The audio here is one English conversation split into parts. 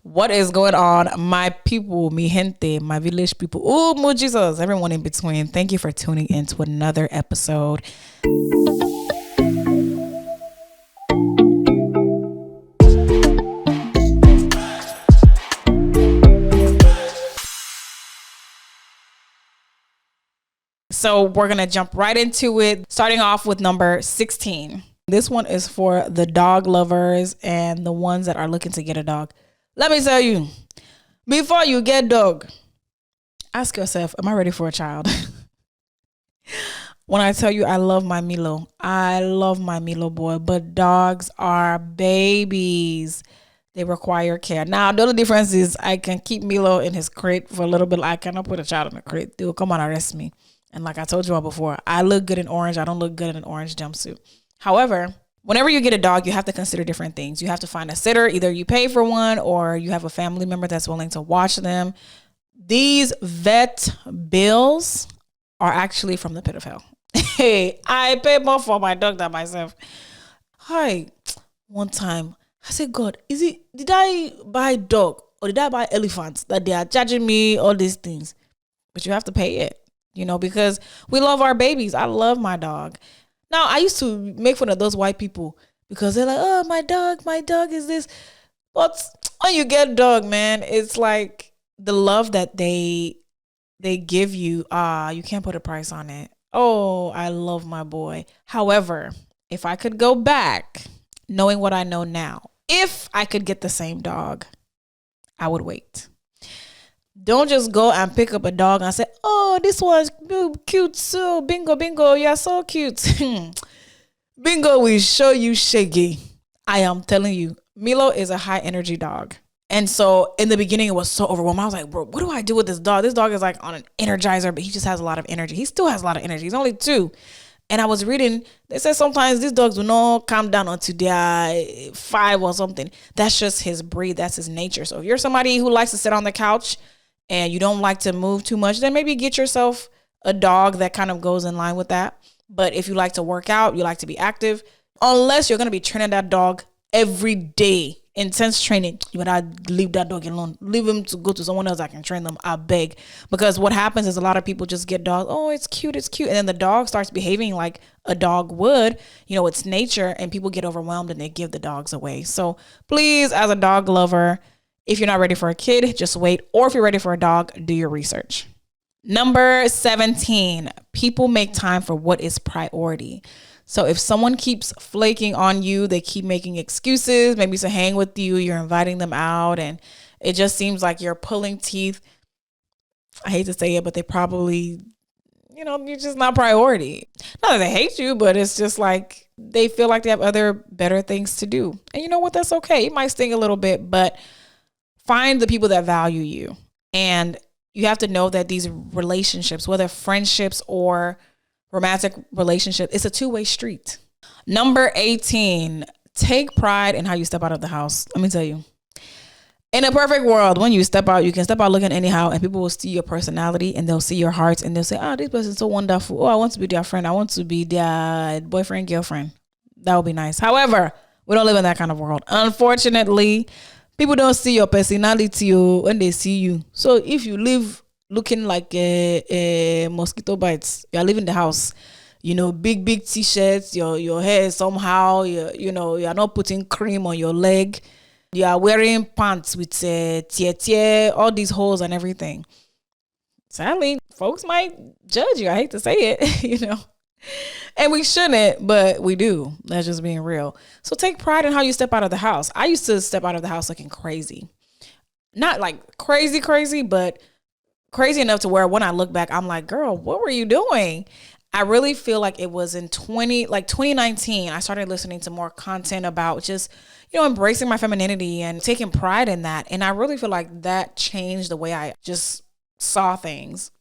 What is going on, my people, mi gente, my village people, oh, mo Jesus, everyone in between. Thank you for tuning in to another episode. So we're going to jump right into it, starting off with number 16. This one is for the dog lovers and the ones that are looking to get a dog. Let me tell you, before you get dog, ask yourself, am I ready for a child? When I tell you I love my Milo boy, but dogs are babies. They require care. Now, the only difference is I can keep Milo in his crate for a little bit. I cannot put a child in a crate. Dude, come on, arrest me. And like I told you all before, I look good in orange. I don't look good in an orange jumpsuit. However, whenever you get a dog, you have to consider different things. You have to find a sitter. Either you pay for one or you have a family member that's willing to watch them. These vet bills are actually from the pit of hell. Hey, I pay more for my dog than myself. Hi, one time I said, God, did I buy dog or did I buy elephants that they are charging me all these things? But you have to pay it, because we love our babies. I love my dog. Now, I used to make fun of those white people because they're like, oh, my dog is this. But when you get a dog, man, it's like the love that they give you. You can't put a price on it. Oh, I love my boy. However, if I could go back, knowing what I know now, if I could get the same dog, I would wait. Don't just go and pick up a dog and say, oh, this one's cute. So bingo, you're so cute. Bingo will show you shaggy. I am telling you, Milo is a high energy dog. And so in the beginning, it was so overwhelming. I was like, bro, what do I do with this dog? This dog is like on an energizer, but he just has a lot of energy. He still has a lot of energy. He's only 2. And I was reading, they said sometimes these dogs will not calm down until they're 5 or something. That's just his breed. That's his nature. So if you're somebody who likes to sit on the couch and you don't like to move too much, then maybe get yourself a dog that kind of goes in line with that. But if you like to work out, you like to be active, unless you're going to be training that dog every day, intense training, you better leave that dog alone. Leave him to go to someone else that can train them. I beg. Because what happens is a lot of people just get dogs. Oh, it's cute. And then the dog starts behaving like a dog would. It's nature, and people get overwhelmed and they give the dogs away. So please, as a dog lover, if you're not ready for a kid, just wait. Or if you're ready for a dog, do your research. Number 17, people make time for what is priority. So if someone keeps flaking on you, they keep making excuses, maybe to hang with you, you're inviting them out, and it just seems like you're pulling teeth. I hate to say it, but they probably, you're just not priority. Not that they hate you, but it's just like they feel like they have other better things to do. And you know what? That's okay. It might sting a little bit, but find the people that value you. And you have to know that these relationships, whether friendships or romantic relationship, it's a two-way street. Number 18, take pride in how you step out of the house. Let me tell you, in a perfect world, when you step out, you can step out looking anyhow, and people will see your personality and they'll see your heart and they'll say, oh, this person's so wonderful. Oh, I want to be their friend. I want to be their boyfriend, girlfriend. That would be nice. However, we don't live in that kind of world. Unfortunately, people don't see your personality when they see you. So if you live looking like a mosquito bites, you're leaving the house, big t-shirts, your hair somehow, you're not putting cream on your leg, you are wearing pants with tier, all these holes and everything. Sadly, folks might judge you. I hate to say it, and we shouldn't, but we do. That's just being real. So take pride in how you step out of the house. I used to step out of the house looking crazy. Not like crazy, but crazy enough to where when I look back, I'm like, girl, what were you doing? I really feel like it was in 2019, I started listening to more content about just, embracing my femininity and taking pride in that. And I really feel like that changed the way I just saw things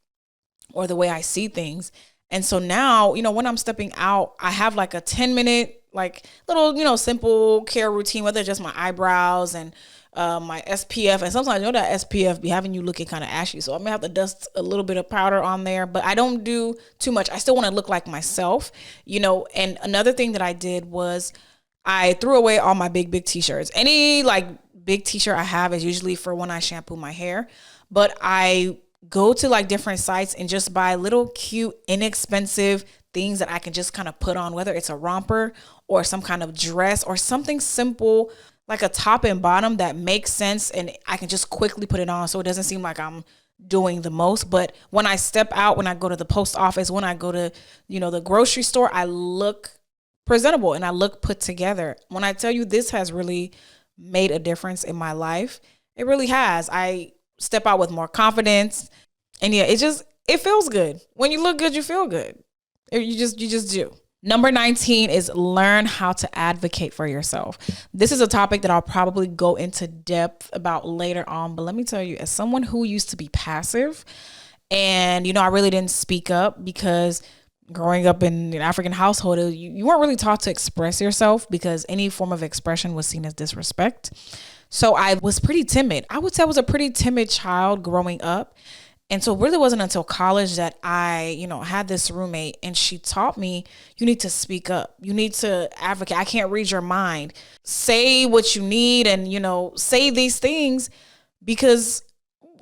or the way I see things. And so now, when I'm stepping out, I have like a 10-minute, like little, simple care routine, whether it's just my eyebrows and my SPF. And sometimes, that SPF be having you looking kind of ashy. So I may have to dust a little bit of powder on there, but I don't do too much. I still want to look like myself, And another thing that I did was I threw away all my big t-shirts. Any like big t-shirt I have is usually for when I shampoo my hair, but I go to like different sites and just buy little cute, inexpensive things that I can just kind of put on, whether it's a romper or some kind of dress or something simple like a top and bottom that makes sense and I can just quickly put it on so it doesn't seem like I'm doing the most. But when I step out, when I go to the post office, when I go to, the grocery store, I look presentable and I look put together. When I tell you this has really made a difference in my life, it really has. I step out with more confidence. And yeah, it feels good. When you look good, you feel good. You just do. Number 19 is learn how to advocate for yourself. This is a topic that I'll probably go into depth about later on. But let me tell you, as someone who used to be passive and, I really didn't speak up because growing up in an African household, you weren't really taught to express yourself because any form of expression was seen as disrespect. So I was pretty timid. I would say I was a pretty timid child growing up. And so it really wasn't until college that I, had this roommate and she taught me, you need to speak up. You need to advocate. I can't read your mind. Say what you need and, say these things because,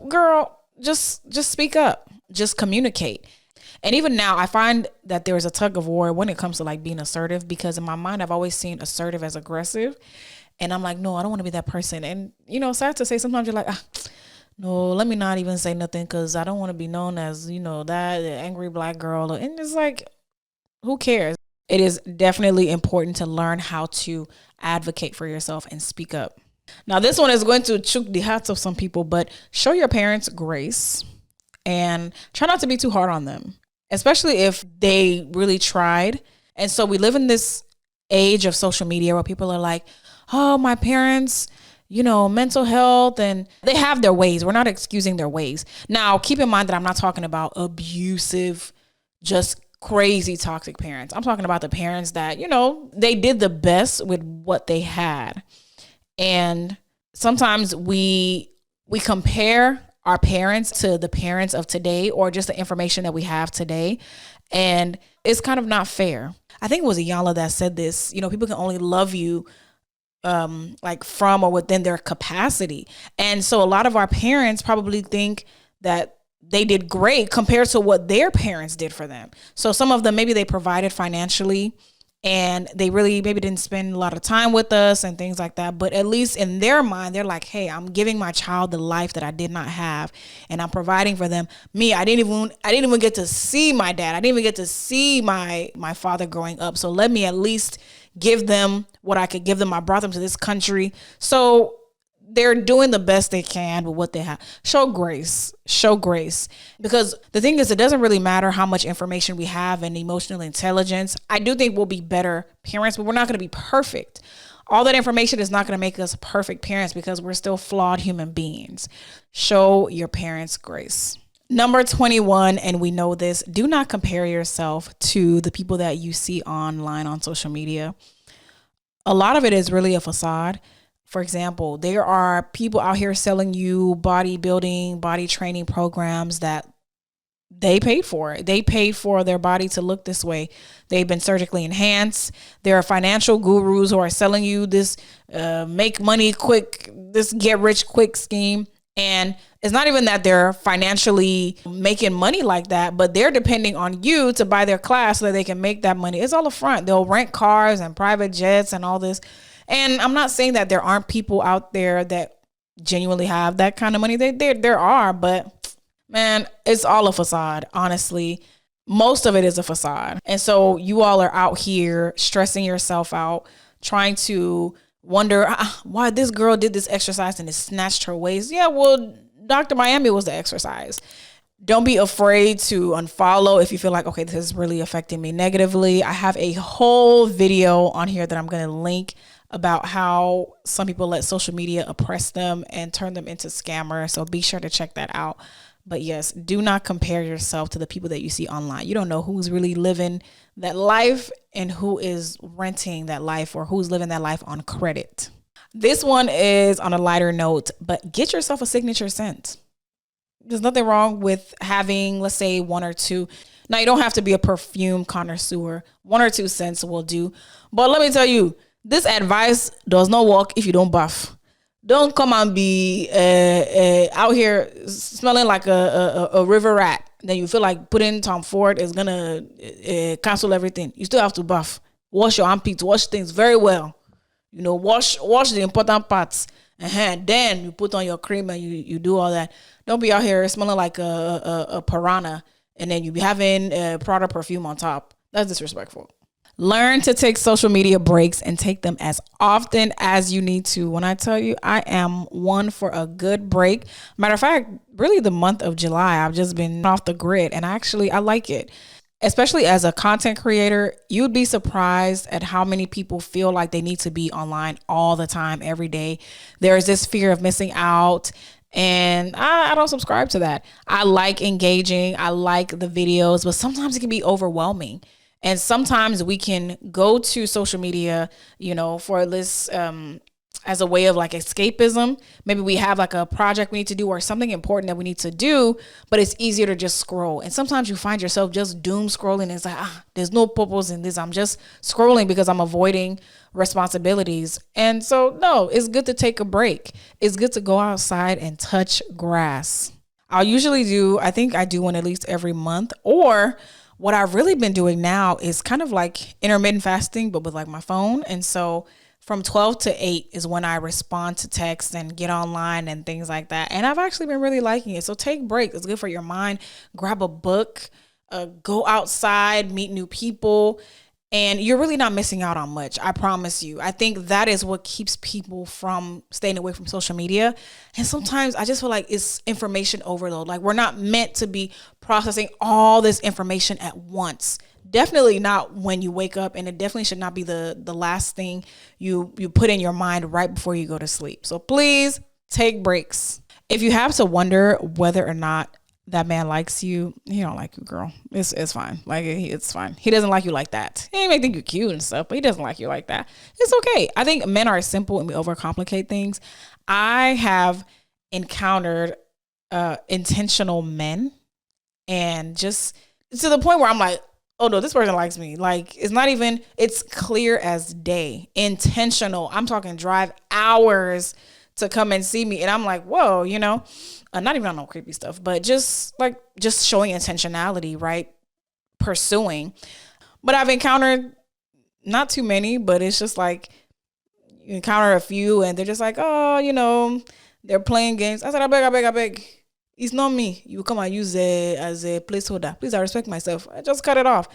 girl, just speak up. Just communicate. And even now I find that there's a tug of war when it comes to like being assertive because in my mind, I've always seen assertive as aggressive. And I'm like, no, I don't want to be that person. And, sad to say, sometimes you're like, no, let me not even say nothing because I don't want to be known as, that angry black girl. And it's like, who cares? It is definitely important to learn how to advocate for yourself and speak up. Now, this one is going to choke the hearts of some people, but show your parents grace and try not to be too hard on them, especially if they really tried. And so we live in this age of social media where people are like, oh, my parents, mental health, and they have their ways. We're not excusing their ways. Now, keep in mind that I'm not talking about abusive, just crazy toxic parents. I'm talking about the parents that, they did the best with what they had. And sometimes we compare our parents to the parents of today or just the information that we have today. And it's kind of not fair. I think it was Iyanla that said this, people can only love you like from or within their capacity. And so a lot of our parents probably think that they did great compared to what their parents did for them. So some of them, maybe they provided financially and they really maybe didn't spend a lot of time with us and things like that. But at least in their mind, they're like, hey, I'm giving my child the life that I did not have and I'm providing for them. Me, I didn't even get to see my dad. I didn't even get to see my father growing up. So let me at least give them what I could give them. I brought them to this country. So they're doing the best they can with what they have. Show grace. Because the thing is, it doesn't really matter how much information we have and emotional intelligence. I do think we'll be better parents, but we're not going to be perfect. All that information is not going to make us perfect parents because we're still flawed human beings. Show your parents grace. Number 21, and we know this, do not compare yourself to the people that you see online on social media. A lot of it is really a facade. For example, there are people out here selling you bodybuilding, body training programs that they paid for. They paid for their body to look this way. They've been surgically enhanced. There are financial gurus who are selling you this make money quick, this get rich quick scheme. And it's not even that they're financially making money like that, but they're depending on you to buy their class so that they can make that money. It's all a front. They'll rent cars and private jets and all this. And I'm not saying that there aren't people out there that genuinely have that kind of money. There are, but man, it's all a facade, honestly. Most of it is a facade. And so you all are out here stressing yourself out, trying to wonder why this girl did this exercise and it snatched her waist. Yeah, well, Dr. Miami was the exercise. Don't be afraid to unfollow if you feel like, okay, this is really affecting me negatively. I have a whole video on here that I'm going to link about how some people let social media oppress them and turn them into scammers. So be sure to check that out. But yes, do not compare yourself to the people that you see online. You don't know who's really living that life and who is renting that life or who's living that life on credit. This one is on a lighter note, but get yourself a signature scent. There's nothing wrong with having, let's say, one or two. Now, you don't have to be a perfume connoisseur. One or two scents will do. But let me tell you, this advice does not work if you don't buff. Don't come and be out here smelling like a river rat. Then you feel like putting Tom Ford is gonna cancel everything. You still have to bath, wash your armpits, wash things very well. You know, wash the important parts. Then you put on your cream and you do all that. Don't be out here smelling like a piranha, and then you be having Prada perfume on top. That's disrespectful. Learn to take social media breaks and take them as often as you need to. When I tell you, I am one for a good break. Matter of fact, really the month of July, I've just been off the grid, and I like it. Especially as a content creator, you'd be surprised at how many people feel like they need to be online all the time, every day. There's this fear of missing out. And I don't subscribe to that. I like engaging. I like the videos, but sometimes it can be overwhelming. And sometimes we can go to social media, for this as a way of like escapism. Maybe we have like a project we need to do or something important that we need to do, but it's easier to just scroll. And sometimes you find yourself just doom scrolling. It's like, there's no purpose in this. I'm just scrolling because I'm avoiding responsibilities. And so, no, it's good to take a break. It's good to go outside and touch grass. I think I do one at least every month. Or what I've really been doing now is kind of like intermittent fasting, but with like my phone. And so from 12 to 8 is when I respond to texts and get online and things like that. And I've actually been really liking it. So take breaks. It's good for your mind. Grab a book, go outside, meet new people. And you're really not missing out on much. I promise you. I think that is what keeps people from staying away from social media. And sometimes I just feel like it's information overload. Like we're not meant to be processing all this information at once. Definitely not when you wake up, and it definitely should not be the last thing you put in your mind right before you go to sleep. So please take breaks. If you have to wonder whether or not that man likes you, he don't like you, girl. It's fine. Like it's fine. He doesn't like you like that. He may think you're cute and stuff, but he doesn't like you like that. It's okay. I think men are simple and we overcomplicate things. I have encountered intentional men, and just to the point where I'm like, oh no, this person likes me. Like it's clear as day. Intentional. I'm talking drive hours to come and see me. And I'm like, whoa, not even on no creepy stuff, but just showing intentionality, right? Pursuing. But I've encountered not too many, but it's just like you encounter a few and they're just like, oh, they're playing games. I said, I beg. It's not me. You come and use it as a placeholder. Please, I respect myself. I just cut it off.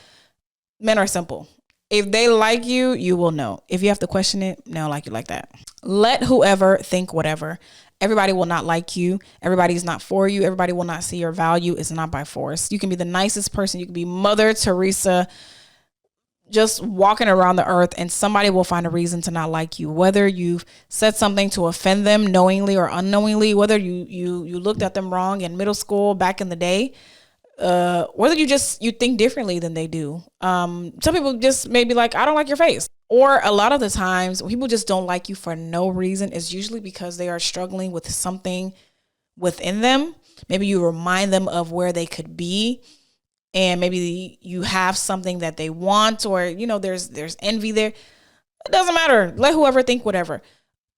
Men are simple. If they like you, you will know. If you have to question it, they don't like you like that. Let whoever think whatever. Everybody will not like you. Everybody's not for you. Everybody will not see your value. It's not by force. You can be the nicest person. You can be Mother Teresa, just walking around the earth, and somebody will find a reason to not like you. Whether you've said something to offend them knowingly or unknowingly, whether you looked at them wrong in middle school back in the day, whether you think differently than they do. Some people just may be like, I don't like your face. Or a lot of the times when people just don't like you for no reason, it's usually because they are struggling with something within them. Maybe you remind them of where they could be, and maybe you have something that they want, or there's envy there. It doesn't matter. Let whoever think whatever.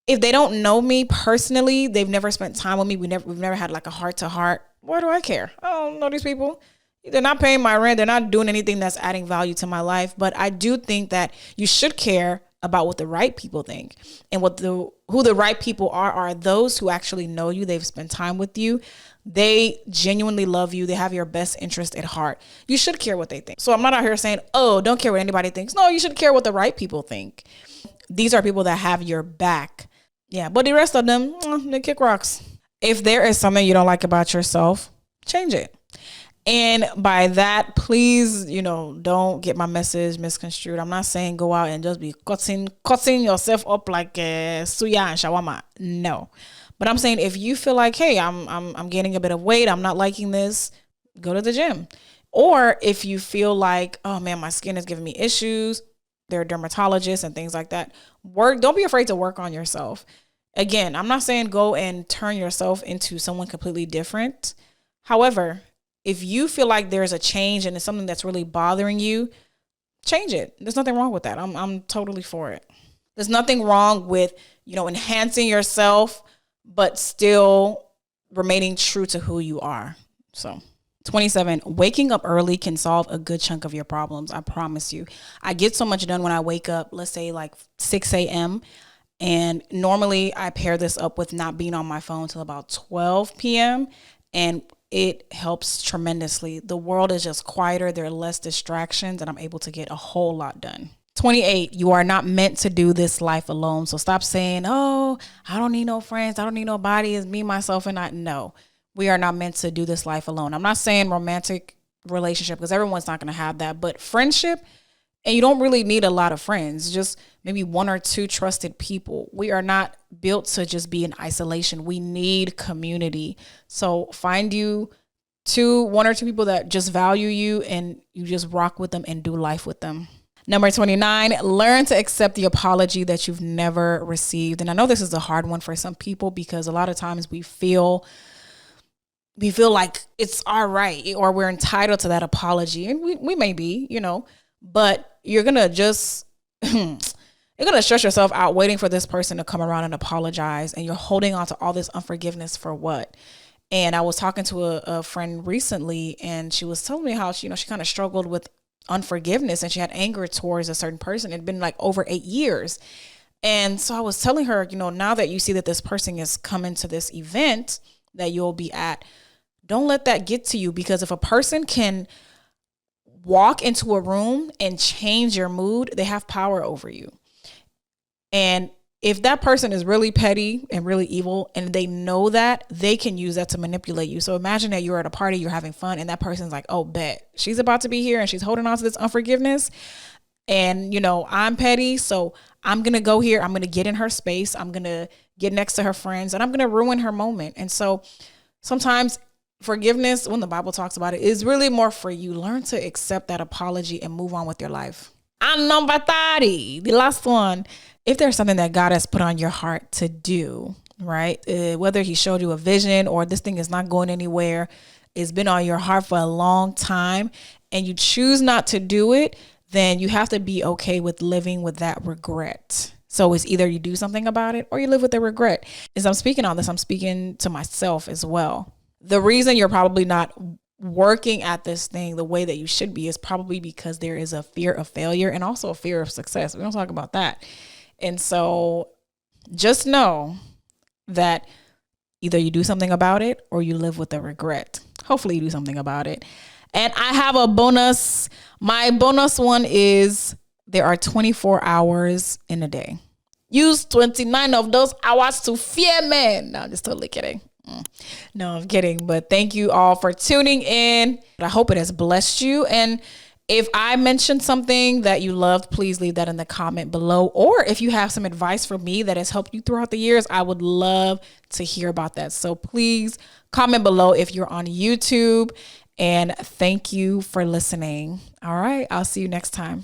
If they don't know me personally, they've never spent time with me, we've never had like a heart to heart, why do I care? I don't know these people. They're not paying my rent. They're not doing anything that's adding value to my life. But I do think that you should care about what the right people think. And who the right people are those who actually know you. They've spent time with you. They genuinely love you. They have your best interest at heart. You should care what they think. So I'm not out here saying, oh, don't care what anybody thinks. No, you should care what the right people think. These are people that have your back. Yeah, but the rest of them, they kick rocks. If there is something you don't like about yourself, change it. And by that, please, don't get my message misconstrued. I'm not saying go out and just be cutting yourself up like suya and shawarma. No. But I'm saying if you feel like, hey, I'm gaining a bit of weight, I'm not liking this, go to the gym. Or if you feel like, oh man, my skin is giving me issues, there are dermatologists and things like that. Don't be afraid to work on yourself. Again, I'm not saying go and turn yourself into someone completely different. However, if you feel like there's a change and it's something that's really bothering you, change it. There's nothing wrong with that. I'm totally for it. There's nothing wrong with, enhancing yourself, but still remaining true to who you are. So 27, waking up early can solve a good chunk of your problems. I promise you. I get so much done when I wake up, let's say like 6 a.m. And normally I pair this up with not being on my phone till about 12 p.m. And it helps tremendously. The world is just quieter. There are less distractions and I'm able to get a whole lot done. 28, you are not meant to do this life alone. So stop saying, oh, I don't need no friends. I don't need nobody. It's me, myself, and I. No, we are not meant to do this life alone. I'm not saying romantic relationship because everyone's not going to have that, but friendship, and you don't really need a lot of friends, just maybe one or two trusted people. We are not built to just be in isolation. We need community. So find you one or two people that just value you and you just rock with them and do life with them. Number 29, learn to accept the apology that you've never received. And I know this is a hard one for some people because a lot of times we feel like it's all right or we're entitled to that apology. And we may be, but you're going to just, you're going to stress yourself out waiting for this person to come around and apologize. And you're holding on to all this unforgiveness for what? And I was talking to a friend recently and she was telling me how she kind of struggled with unforgiveness and she had anger towards a certain person. It'd been like over 8 years. And so I was telling her, now that you see that this person is coming to this event that you'll be at, don't let that get to you, because if a person can walk into a room and change your mood, they have power over you. And if that person is really petty and really evil and they know that, they can use that to manipulate you. So imagine that you're at a party, you're having fun, and that person's like, oh, bet she's about to be here and she's holding on to this unforgiveness. And, I'm petty, so I'm going to go here. I'm going to get in her space. I'm going to get next to her friends and I'm going to ruin her moment. And so sometimes forgiveness, when the Bible talks about it, is really more for you. Learn to accept that apology and move on with your life. And number 30, the last one. If there's something that God has put on your heart to do, right? Whether he showed you a vision or this thing is not going anywhere, it's been on your heart for a long time and you choose not to do it, then you have to be okay with living with that regret. So it's either you do something about it or you live with the regret. As I'm speaking on this, I'm speaking to myself as well. The reason you're probably not working at this thing the way that you should be is probably because there is a fear of failure and also a fear of success. We don't talk about that. And so just know that either you do something about it or you live with the regret. Hopefully you do something about it. And I have a bonus. My bonus one is there are 24 hours in a day. Use 29 of those hours to fear men. No, I'm just totally kidding. No, I'm kidding. But thank you all for tuning in. I hope it has blessed you. And if I mentioned something that you loved, please leave that in the comment below. Or if you have some advice for me that has helped you throughout the years, I would love to hear about that. So please comment below if you're on YouTube. And thank you for listening. All right, I'll see you next time.